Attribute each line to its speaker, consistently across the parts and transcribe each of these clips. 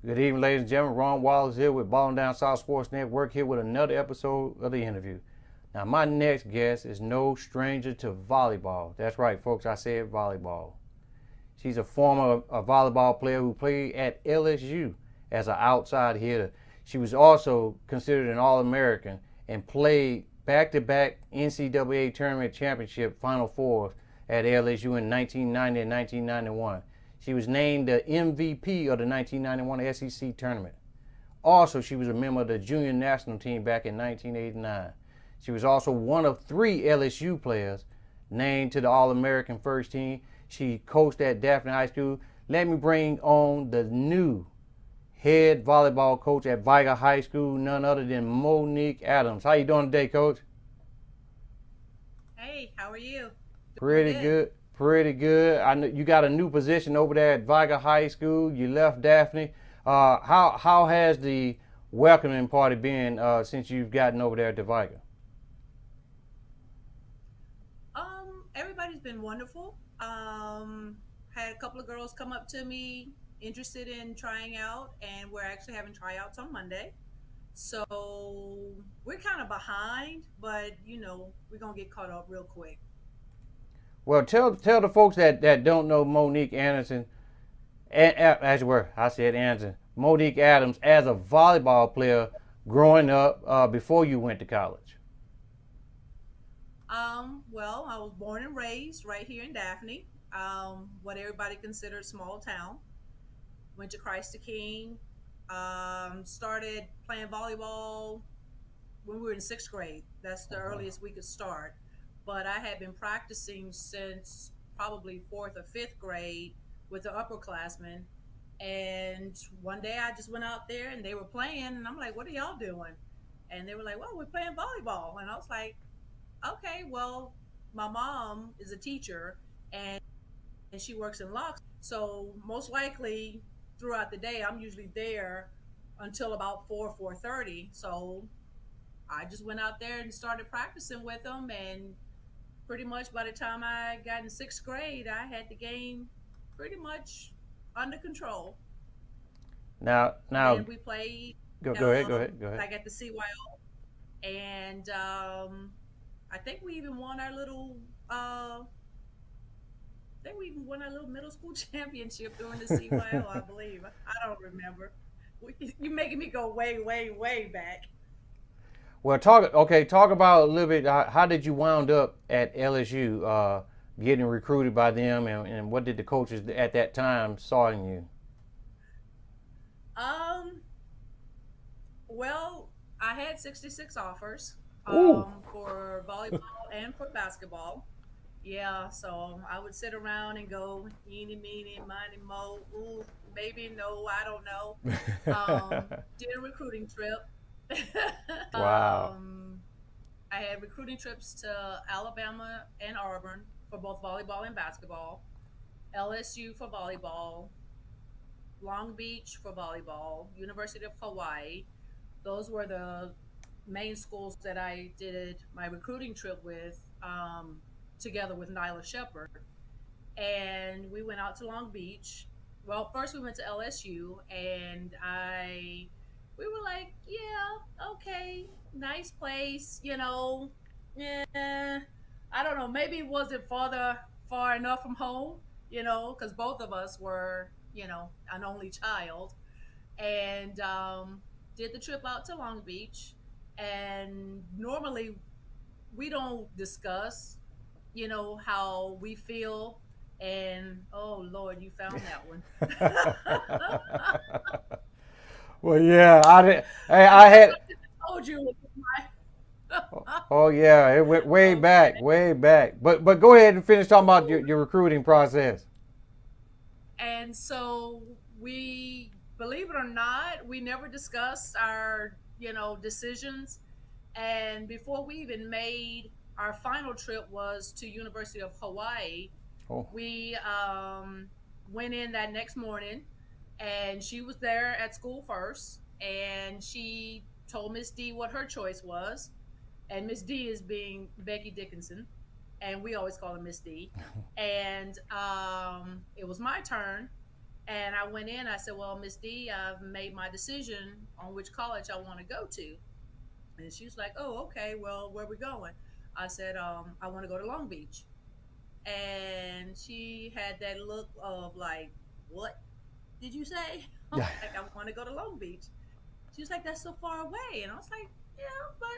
Speaker 1: Good evening, ladies and gentlemen. Ron Wallace here with Ballin' Down South Sports Network, here with another episode of the interview. Now, my next guest is no stranger to volleyball. That's right, folks, I said volleyball. She's a former volleyball player who played at LSU as an outside hitter. She was also considered an All-American and played back-to-back NCAA tournament championship Final Fours at LSU in 1990 and 1991. She was named the MVP of the 1991 SEC tournament. Also, she was a member of the junior national team back in 1989. She was also one of 3 LSU players named to the All-American first team. She coached at Daphne High School. Let me bring on the new head volleyball coach at Vigor High School, none other than Monique Adams. How you doing today, Coach?
Speaker 2: Hey, how are you? Doing
Speaker 1: Pretty
Speaker 2: good.
Speaker 1: good. Pretty good. I know you got a new position over there at Vigor High School. You left Daphne. How has the welcoming party been since you've gotten over there to Vigor?
Speaker 2: Everybody's been wonderful. Had a couple of girls come up to me interested in trying out, and we're actually having tryouts on Monday. So we're kind of behind, but we're gonna get caught up real quick.
Speaker 1: Well, tell the folks that don't know Monique Anderson, as well, I said Anderson, Monique Adams as a volleyball player growing up before you went to college.
Speaker 2: Well, I was born and raised right here in Daphne, what everybody considers small town. Went to Christ the King. Started playing volleyball when we were in 6th grade. That's the
Speaker 1: Uh-huh.
Speaker 2: earliest we could start. But I had been practicing since probably 4th or 5th grade with the upperclassmen. And one day I just went out there and they were playing, and I'm like, "What are y'all doing?" And they were like, "Well, we're playing volleyball." And I was like, "Okay, well, my mom is a teacher and she works in locks. So most likely throughout the day, I'm usually there until about 4:30. So I just went out there and started practicing with them, and pretty much by the time I got in 6th grade, I had the game pretty much under control.
Speaker 1: Now,
Speaker 2: Then we played
Speaker 1: go ahead, go ahead.
Speaker 2: like at the CYO, and I think we even won our little. I think we even won our little middle school championship during the CYO. I believe. I don't remember. You're making me go way, way, way back.
Speaker 1: Well, talk about a little bit. How did you wound up at LSU, getting recruited by them, and what did the coaches at that time saw in you?
Speaker 2: Um, well, I had 66 offers
Speaker 1: Ooh,
Speaker 2: for volleyball and for basketball. Yeah, so I would sit around and go eeny, meeny, miny, mo. Ooh, maybe no, I don't know. Did a recruiting trip.
Speaker 1: wow.
Speaker 2: um, I had recruiting trips to Alabama and Auburn for both volleyball and basketball, LSU for volleyball, Long Beach for volleyball, University of Hawaii. Those were the main schools that I did my recruiting trip with, together with Nyla Shepherd. And we went out to Long Beach. Well, first we went to LSU, and we were like, yeah, okay, nice place, Yeah, I don't know, maybe it wasn't far enough from home, because both of us were, an only child, and did the trip out to Long Beach. And normally we don't discuss, how we feel. And oh Lord, you found that one.
Speaker 1: Well, yeah, I did. Hey,
Speaker 2: I
Speaker 1: I had.
Speaker 2: told you it was my.
Speaker 1: Oh yeah, it went way back,
Speaker 2: Okay.
Speaker 1: way back. But go ahead and finish talking about your recruiting process.
Speaker 2: And so we, believe it or not, we never discussed our, decisions. And before we even made our final trip was to University of Hawaii.
Speaker 1: Oh,
Speaker 2: We went in that next morning, and she was there at school first, and she told Miss D what her choice was, and Miss D is being Becky Dickinson, and we always call her Miss D. And it was my turn, And I went in. I said, "Well, Miss D, I've made my decision on which college I want to go to." And she was like, "Oh, okay. Well, where we going?" I said, "I want to go to Long Beach." And she had that look of like, "What did you say?" I'm like, "I want to go to Long Beach." She was like, "That's so far away." And I was like, "Yeah, but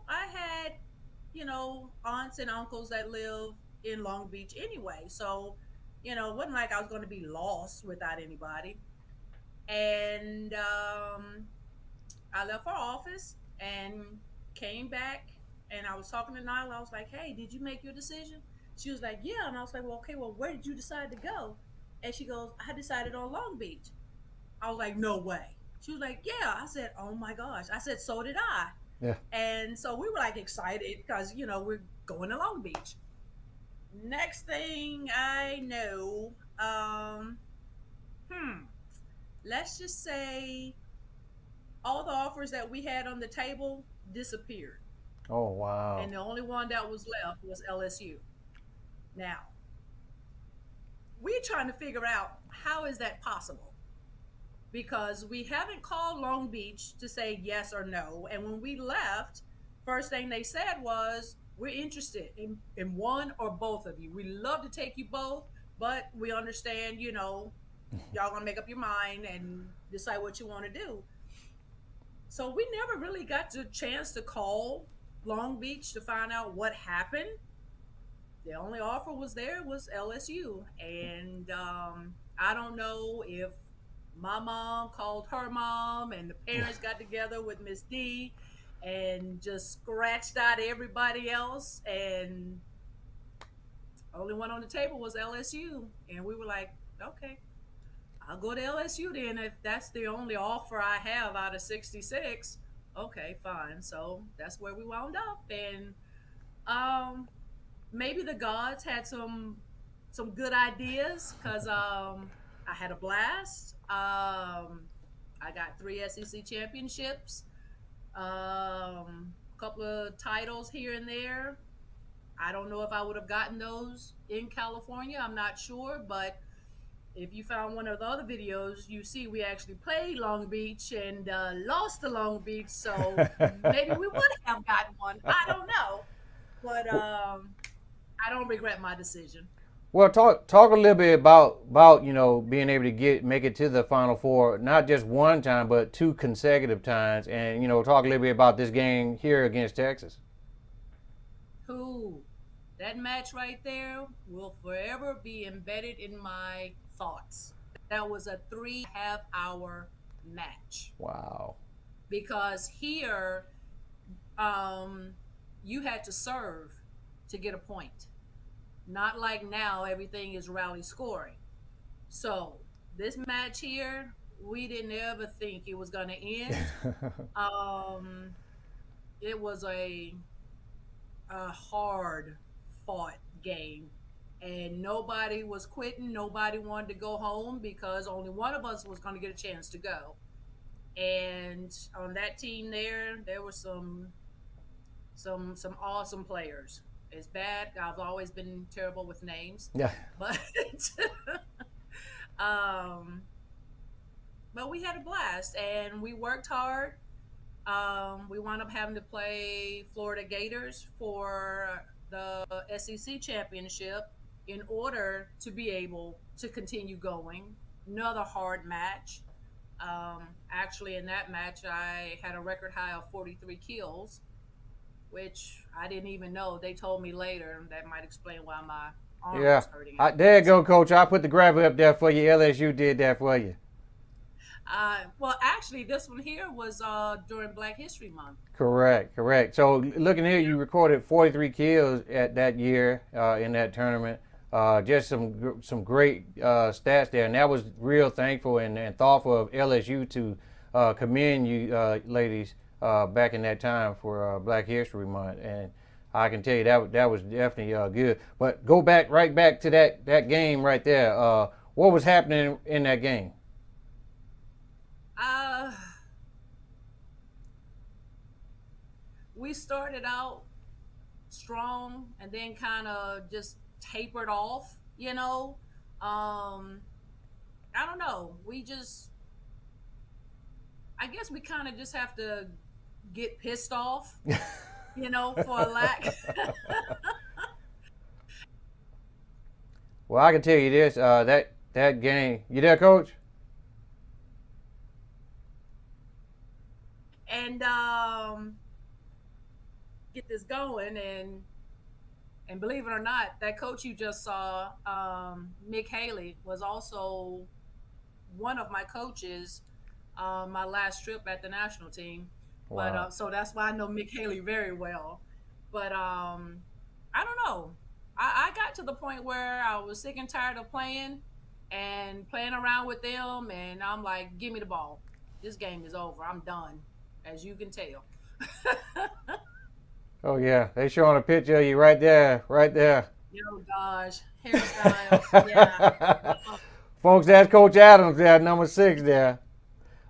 Speaker 2: I had aunts and uncles that live in Long Beach anyway, so it wasn't like I was going to be lost without anybody." And I left her office and came back, and I was talking to Nyla. I was like, "Hey, did you make your decision?" She was like, "Yeah." And I was like, "Well, okay, well, where did you decide to go?" And she goes, "I decided on Long Beach." I was like, "No way." She was like, "Yeah." I said, "Oh my gosh." I said, "So did I."
Speaker 1: Yeah.
Speaker 2: And so we were like excited because we're going to Long Beach. Next thing I know, hmm, let's just say all the offers that we had on the table disappeared,
Speaker 1: Oh wow.
Speaker 2: and the only one that was left was LSU. Now we're trying to figure out how is that possible, because we haven't called Long Beach to say yes or no. And when we left, first thing they said was, "We're interested in one or both of you. We love to take you both, but we understand, y'all gonna make up your mind and decide what you want to do." So we never really got the chance to call Long Beach to find out what happened. The only offer was there was LSU, and I don't know if my mom called her mom, and the parents got together with Miss D, and just scratched out everybody else, and only one on the table was LSU, and we were like, "Okay, I'll go to LSU then if that's the only offer I have out of 66." Okay, fine. So that's where we wound up, and um, maybe the gods had some good ideas, because I had a blast. I got 3 SEC championships, a couple of titles here and there. I don't know if I would have gotten those in California. I'm not sure, but if you found one of the other videos, you see we actually played Long Beach and lost to Long Beach. So maybe we would have gotten one. I don't know, but I don't regret my decision.
Speaker 1: Well, talk a little bit about being able to make it to the Final Four, not just one time but two consecutive times, and talk a little bit about this game here against Texas.
Speaker 2: Who That match right there will forever be embedded in my thoughts. That was a 3.5 hour match,
Speaker 1: Wow.
Speaker 2: because here um, you had to serve to get a point. Not like now, everything is rally scoring. So this match here, we didn't ever think it was going to end. Um, it was a hard fought game, and nobody was quitting. Nobody wanted to go home, because only one of us was going to get a chance to go. And on that team there were some awesome players. It's bad. I've always been terrible with names,
Speaker 1: Yeah.
Speaker 2: but um, but we had a blast and we worked hard. We wound up having to play Florida Gators for the SEC championship in order to be able to continue going. Another hard match. Actually, in that match, I had a record high of 43 kills, which I didn't even know. They told me later. That might explain why my arm
Speaker 1: Yeah.
Speaker 2: was hurting
Speaker 1: There you
Speaker 2: afterwards.
Speaker 1: go, Coach. I put the graphic up there for you. LSU did that for you.
Speaker 2: Well, actually, this one here was during Black History Month.
Speaker 1: Correct, correct. So looking here, you recorded 43 kills at that year in that tournament. Just some great stats there, and that was real thankful and thoughtful of LSU to commend you ladies back in that time for Black History Month, and I can tell you that was definitely good. But go back right back to that game right there. What was happening in that game?
Speaker 2: Uh, we started out strong and then kind of just tapered off. Um, I don't know. I guess we kind of just have to get pissed off, for a lack.
Speaker 1: Well, I can tell you this: that game. You there, Coach?
Speaker 2: And get this going. And believe it or not, that coach you just saw, Mick Haley, was also one of my coaches my last trip at the national team. But
Speaker 1: Wow.
Speaker 2: so that's why I know Mick Haley very well. But I don't know. I got to the point where I was sick and tired of playing around with them, and I'm like, give me the ball. This game is over. I'm done, as you can tell.
Speaker 1: Oh yeah, they showing a picture of you right there, right there.
Speaker 2: Oh gosh, hairstyles. Yeah. No,
Speaker 1: Folks, that's Coach Adams there, number 6 there.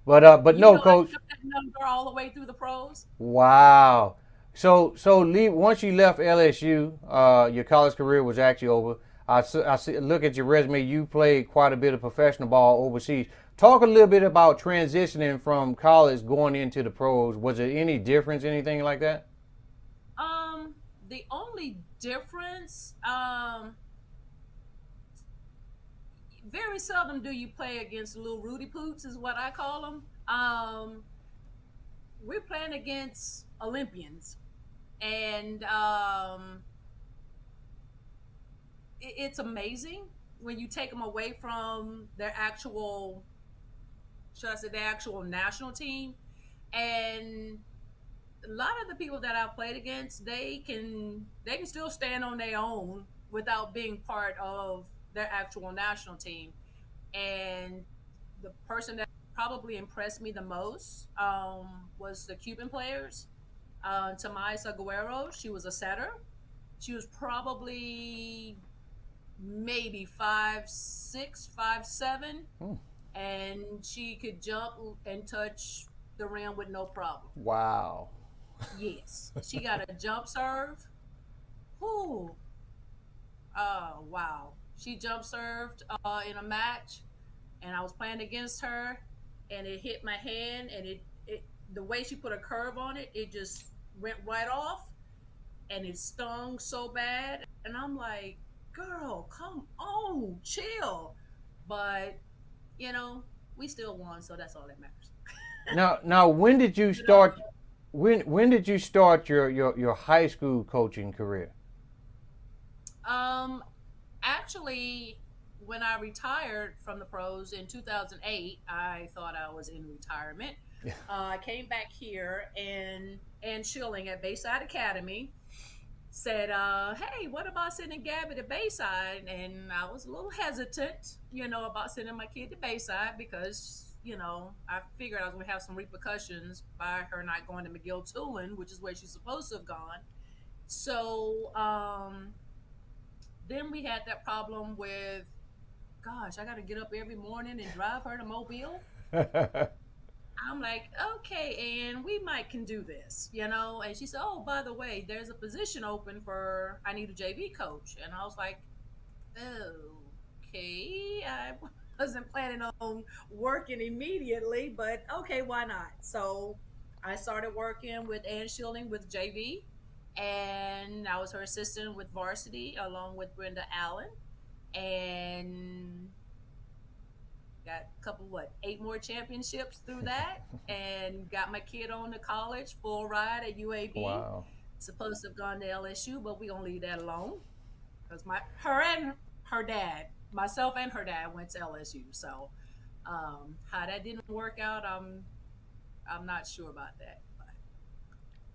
Speaker 1: But
Speaker 2: you
Speaker 1: no,
Speaker 2: know I
Speaker 1: Coach.
Speaker 2: kept that number all the way through the pros.
Speaker 1: Wow. So leave once you left LSU, your college career was actually over. I see, look at your resume. You played quite a bit of professional ball overseas. Talk a little bit about transitioning from college going into the pros. Was there any difference, anything like that?
Speaker 2: The only difference, very seldom do you play against little Rudy Poots, is what I call them. We're playing against Olympians, and it's amazing when you take them away from their actual, should I say, their actual national team, and a lot of the people that I've played against, they can still stand on their own without being part of their actual national team. And the person that probably impressed me the most was the Cuban players. Tamais Aguero, she was a setter. She was probably maybe 5'6", 5'7",
Speaker 1: Hmm.
Speaker 2: and she could jump and touch the rim with no problem.
Speaker 1: Wow.
Speaker 2: Yes, she got a jump serve. Whoo! Oh wow! She jump served in a match, and I was playing against her, and it hit my hand, and it the way she put a curve on it, it just went right off, and it stung so bad, and I'm like, girl, come on, chill. But you know, we still won, so that's all that matters.
Speaker 1: Now, when did you
Speaker 2: You know,
Speaker 1: start? When did you start your high school coaching career?
Speaker 2: um, actually, when I retired from the pros in 2008, I thought I was in retirement.
Speaker 1: Yeah.
Speaker 2: I came back here, and Schilling at Bayside Academy said, "Hey, what about sending Gabby to Bayside?" And I was a little hesitant, about sending my kid to Bayside because I figured I was going to have some repercussions by her not going to McGill Tulane, which is where she's supposed to have gone. So then we had that problem with, gosh, I got to get up every morning and drive her to Mobile. I'm like, okay, and we might can do this. And she said, oh, by the way, there's a position open for, I need a JV coach. And I was like, okay, I wasn't planning on working immediately, but okay, why not? So I started working with Ann Shielding with JV, and I was her assistant with varsity along with Brenda Allen. And got a couple, what, 8 more championships through that, and got my kid on to college, full ride at UAB.
Speaker 1: Wow.
Speaker 2: Supposed to have gone to LSU, but we gonna leave that alone because her and her dad, myself and her dad, went to LSU. So how that didn't work out, I'm not sure about that. But,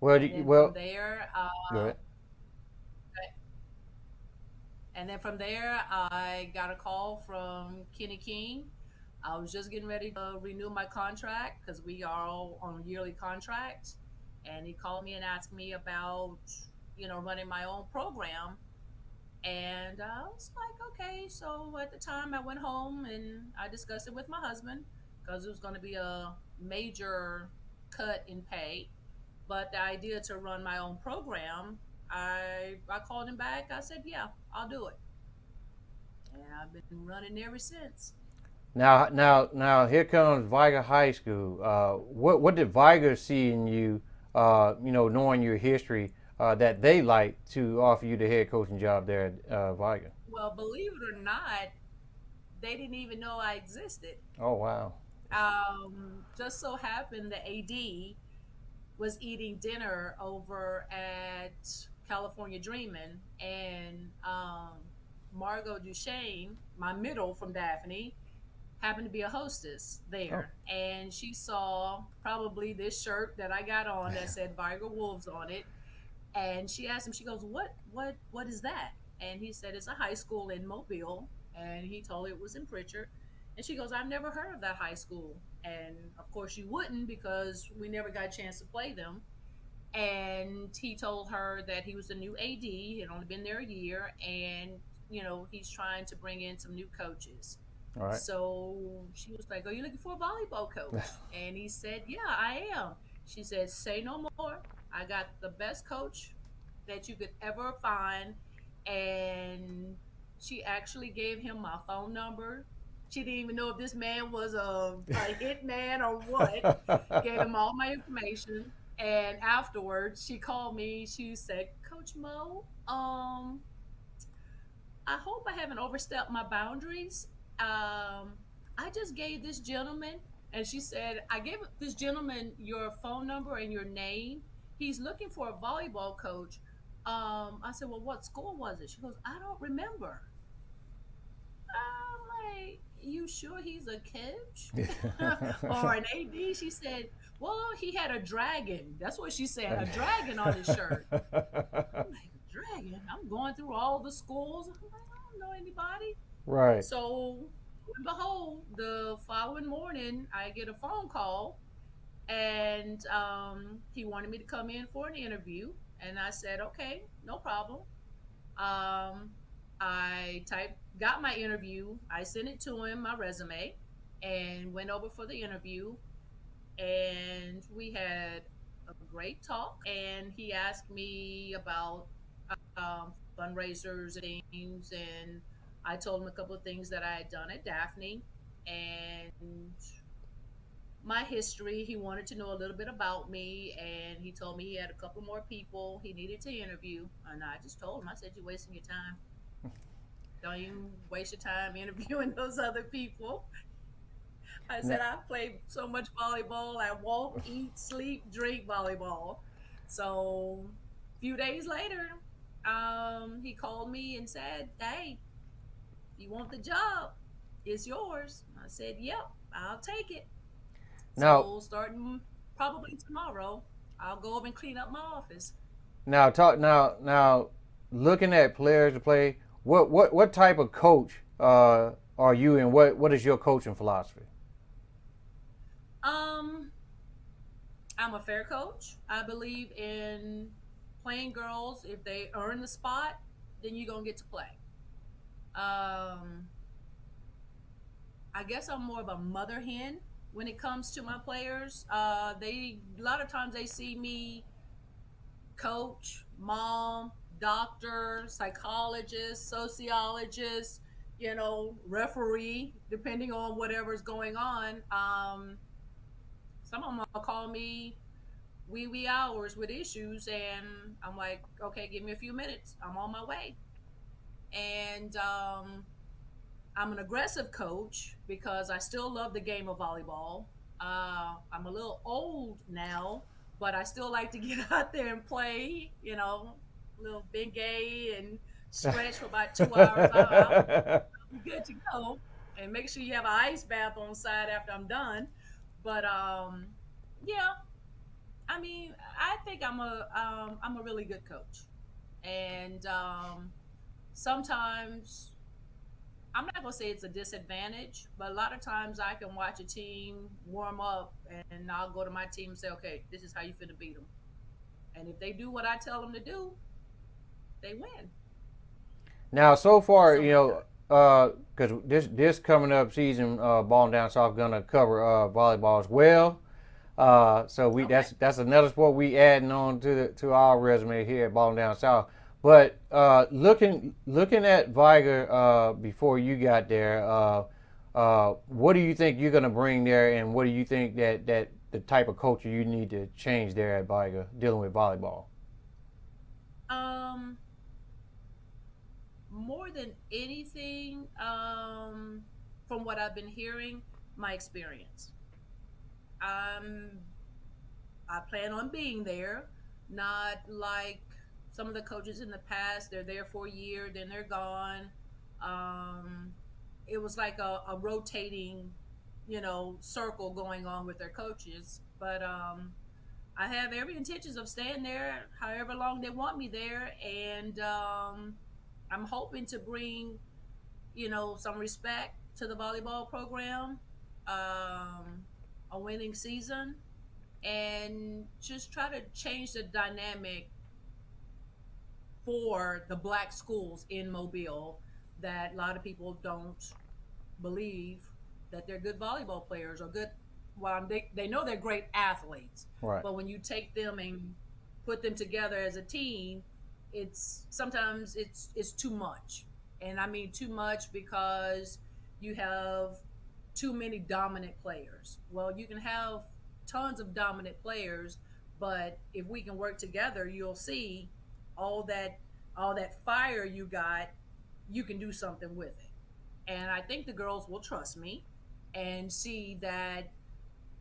Speaker 1: Well,
Speaker 2: and then from
Speaker 1: well,
Speaker 2: there,
Speaker 1: go ahead.
Speaker 2: I got a call from Kenny King. I was just getting ready to renew my contract because we are all on yearly contracts. And he called me and asked me about, running my own program. And I was like, okay. So at the time, I went home and I discussed it with my husband because it was going to be a major cut in pay. But the idea to run my own program, I called him back. I said, yeah, I'll do it. And I've been running ever since.
Speaker 1: Now, here comes Vigor High School. What did Vigor see in you? Knowing your history, that they like to offer you the head coaching job there at Vigor.
Speaker 2: Well, believe it or not, they didn't even know I existed.
Speaker 1: Oh wow.
Speaker 2: Just so happened the AD was eating dinner over at California Dreamin', and Margot Duchesne, my middle from Daphne, happened to be a hostess
Speaker 1: Oh.
Speaker 2: there, and she saw probably this shirt that I got on that said Viger Wolves on it, and she asked him. She goes, "What is that?" And he said, "It's a high school in Mobile," and he told her it was in Pritchard, and she goes, "I've never heard of that high school," and of course you wouldn't because we never got a chance to play them. And he told her that he was the new AD, he had only been there a year, and he's trying to bring in some new coaches.
Speaker 1: All right.
Speaker 2: So she was like, "Are you looking for a volleyball coach?" And he said, "Yeah, I am." She said, "Say no more. I got the best coach that you could ever find." And she actually gave him my phone number. She didn't even know if this man was a hit man or what. Gave him all my information. And afterwards, she called me. She said, "Coach Mo, I hope I haven't overstepped my boundaries. I just gave this gentleman," and she said, "I gave this gentleman your phone number and your name. He's looking for a volleyball coach." I said, "Well, what school was it?" She goes, "I don't remember." I'm like, "You sure he's a coach or an AD?" She said, "Well, he had a dragon." That's what she said, a dragon on his shirt. I'm like, "Dragon?" I'm going through all the schools. I'm like, "I don't know anybody."
Speaker 1: Right.
Speaker 2: So, lo and behold, the following morning, I get a phone call, and he wanted me to come in for an interview. And I said, "Okay, no problem." Um, got my interview. I sent it to him, my resume, and went over for the interview. And we had a great talk. And he asked me about fundraisers and things, and I told him a couple of things that I had done at Daphne and my history. He wanted to know a little bit about me, and he told me he had a couple more people he needed to interview. And I just told him, I said, "You're wasting your time. Don't even waste your time interviewing those other people." I said,
Speaker 1: Now,
Speaker 2: "I've played so much volleyball. I walk, eat, sleep, drink volleyball." So a few days later, he called me and said, "Hey, you want the job? It's yours." I said, "Yep, I'll take it."
Speaker 1: now,
Speaker 2: So starting probably tomorrow, I'll go over and clean up my office.
Speaker 1: now, looking at players to play, what type of coach are you, and what is your coaching philosophy?
Speaker 2: Um, I'm a fair coach. I believe in playing girls. If they earn the spot, then you're gonna get to play. Um, I guess I'm more of a mother hen when it comes to my players. They a lot of times they see me coach, mom, doctor, psychologist, sociologist, referee, depending on whatever's going on. Some of them will call me wee hours with issues, and I'm like, "Okay, give me a few minutes. I'm on my way." And I'm an aggressive coach because I still love the game of volleyball. I'm a little old now, but I still like to get out there and play, a little big gay and stretch for about 2 hours. I'll be good to go. And make sure you have an ice bath on side after I'm done. But yeah, I mean, I think I'm a really good coach. And sometimes I'm not gonna say it's a disadvantage, but a lot of times I can watch a team warm up, and I'll go to my team and say, "Okay, this is how you finna beat them." And if they do what I tell them to do, they win.
Speaker 1: Now, so far,
Speaker 2: Most of the time.
Speaker 1: because this coming up season, Ball Down South gonna cover volleyball as well. So
Speaker 2: Okay.
Speaker 1: that's another sport we adding on to our resume here at Ball Down South. But looking at Viger before you got there, What do you think you're going to bring there, and what do you think that the type of culture you need to change there at Vigor dealing with volleyball?
Speaker 2: Um, More than anything, from what I've been hearing, my experience. Um, I plan on being there, not like some of the coaches in the past. They're there for a year, then they're gone. Um, it was like a rotating, circle going on with their coaches. But I have every intentions of staying there however long they want me there, and I'm hoping to bring, some respect to the volleyball program, a winning season, and just try to change the dynamic for the black schools in Mobile that a lot of people don't believe that they're good volleyball players or good. Well, they know they're great athletes,
Speaker 1: Right.
Speaker 2: but when you take them and put them together as a team, it's sometimes it's too much, and I mean too much because you have too many dominant players. Well, you can have tons of dominant players, but if we can work together, you'll see all that all that fire you got, you can do something with it. And I think the girls will trust me and see that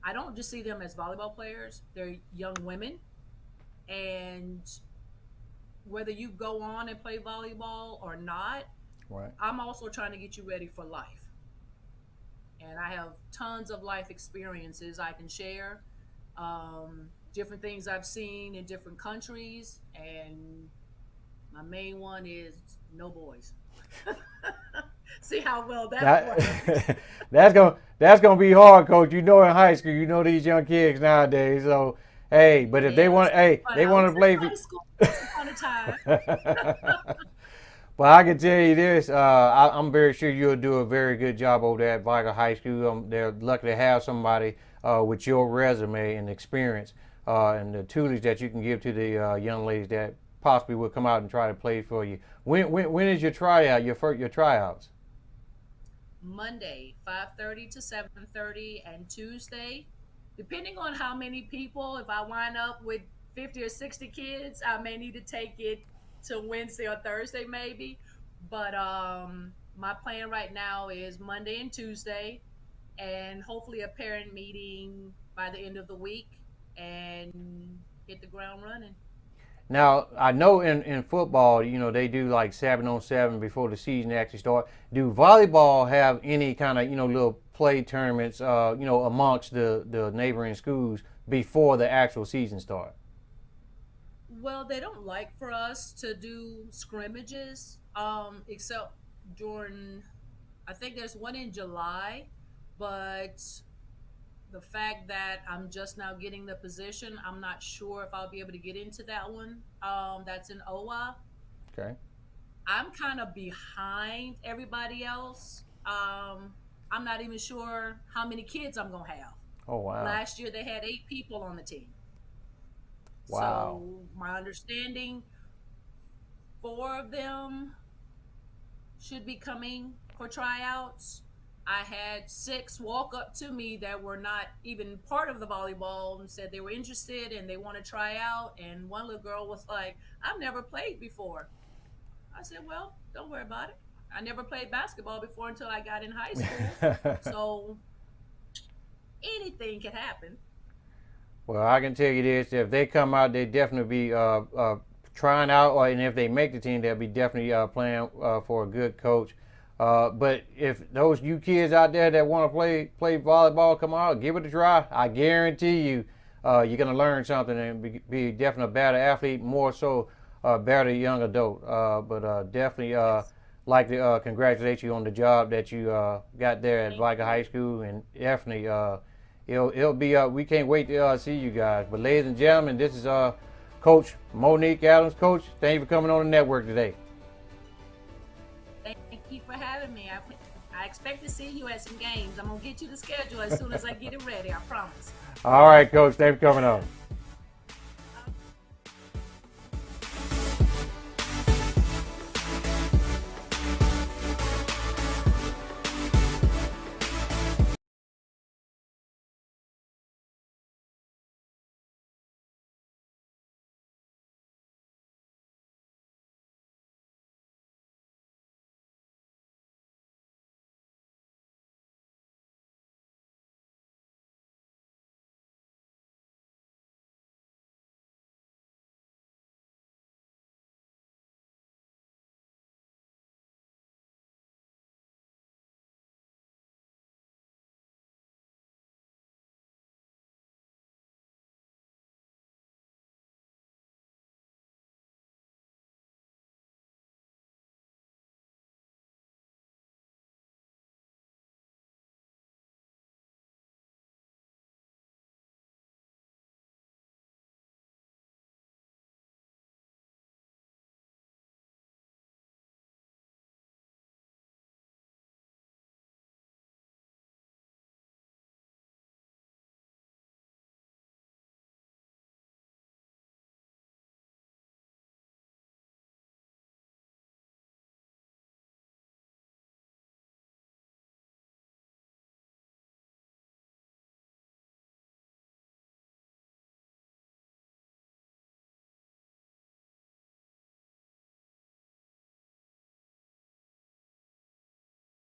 Speaker 2: I don't just see them as volleyball players. They're young women, and whether you go on and play volleyball or not,
Speaker 1: Right.
Speaker 2: I'm also trying to get you ready for life. And I have tons of life experiences I can share, different things I've seen in different countries, and my main one is no boys. See how well that works.
Speaker 1: That that's gonna be hard, coach. You know, in high school, you know these young kids nowadays. So, hey, but if they want,
Speaker 2: Yes,
Speaker 1: hey,
Speaker 2: but
Speaker 1: they
Speaker 2: I
Speaker 1: want
Speaker 2: was
Speaker 1: to play.
Speaker 2: in high school once upon a time.
Speaker 1: But I can tell you this, I'm very sure you'll do a very good job over there at Vigor High School. They're lucky to have somebody with your resume and experience and the tutelage that you can give to the young ladies that possibly will come out and try to play for you. When is your tryout? Your tryouts?
Speaker 2: Monday, 5:30 to 7:30, and Tuesday, depending on how many people, if I wind up with 50 or 60 kids, I may need to take it to Wednesday or Thursday maybe. But my plan right now is Monday and Tuesday, and hopefully a parent meeting by the end of the week, and hit the ground running.
Speaker 1: Now I know in football, you know they do like 7-on-7 before the season actually starts. Do volleyball have any kind of little play tournaments, amongst the neighboring schools before the actual season starts?
Speaker 2: Well, they don't like for us to do scrimmages, except during, I think there's one in July, but the fact that I'm just now getting the position, I'm not sure if I'll be able to get into that one. That's in OWA.
Speaker 1: Okay.
Speaker 2: I'm kind of behind everybody else. I'm not even sure how many kids I'm going to have.
Speaker 1: Oh wow.
Speaker 2: Last year they had 8 people on the team.
Speaker 1: Wow.
Speaker 2: So my understanding, 4 of them should be coming for tryouts. I had 6 walk up to me that were not even part of the volleyball and said they were interested and they want to try out. And one little girl was like, I've never played before. I said, well, don't worry about it. I never played basketball before until I got in high school. So anything can happen.
Speaker 1: Well, I can tell you this: if they come out, they definitely be trying out, and if they make the team, they'll be definitely playing for a good coach. But if those you kids out there that want to play volleyball, come out, give it a try. I guarantee you, you're gonna learn something and be definitely a better athlete, more so better young adult. But definitely
Speaker 2: Yes.
Speaker 1: like to congratulate you on the job that you got there at
Speaker 2: Thank
Speaker 1: Vigor High
Speaker 2: you.
Speaker 1: School, and definitely it'll be we can't wait to see you guys. But ladies and gentlemen, this is Coach Monique Adams. Coach, thank you for coming on the network today.
Speaker 2: Thank you for having me. I expect to see you at some games. I'm going to get you the schedule as soon as I get it ready. I promise.
Speaker 1: All right, Coach, thanks for coming on.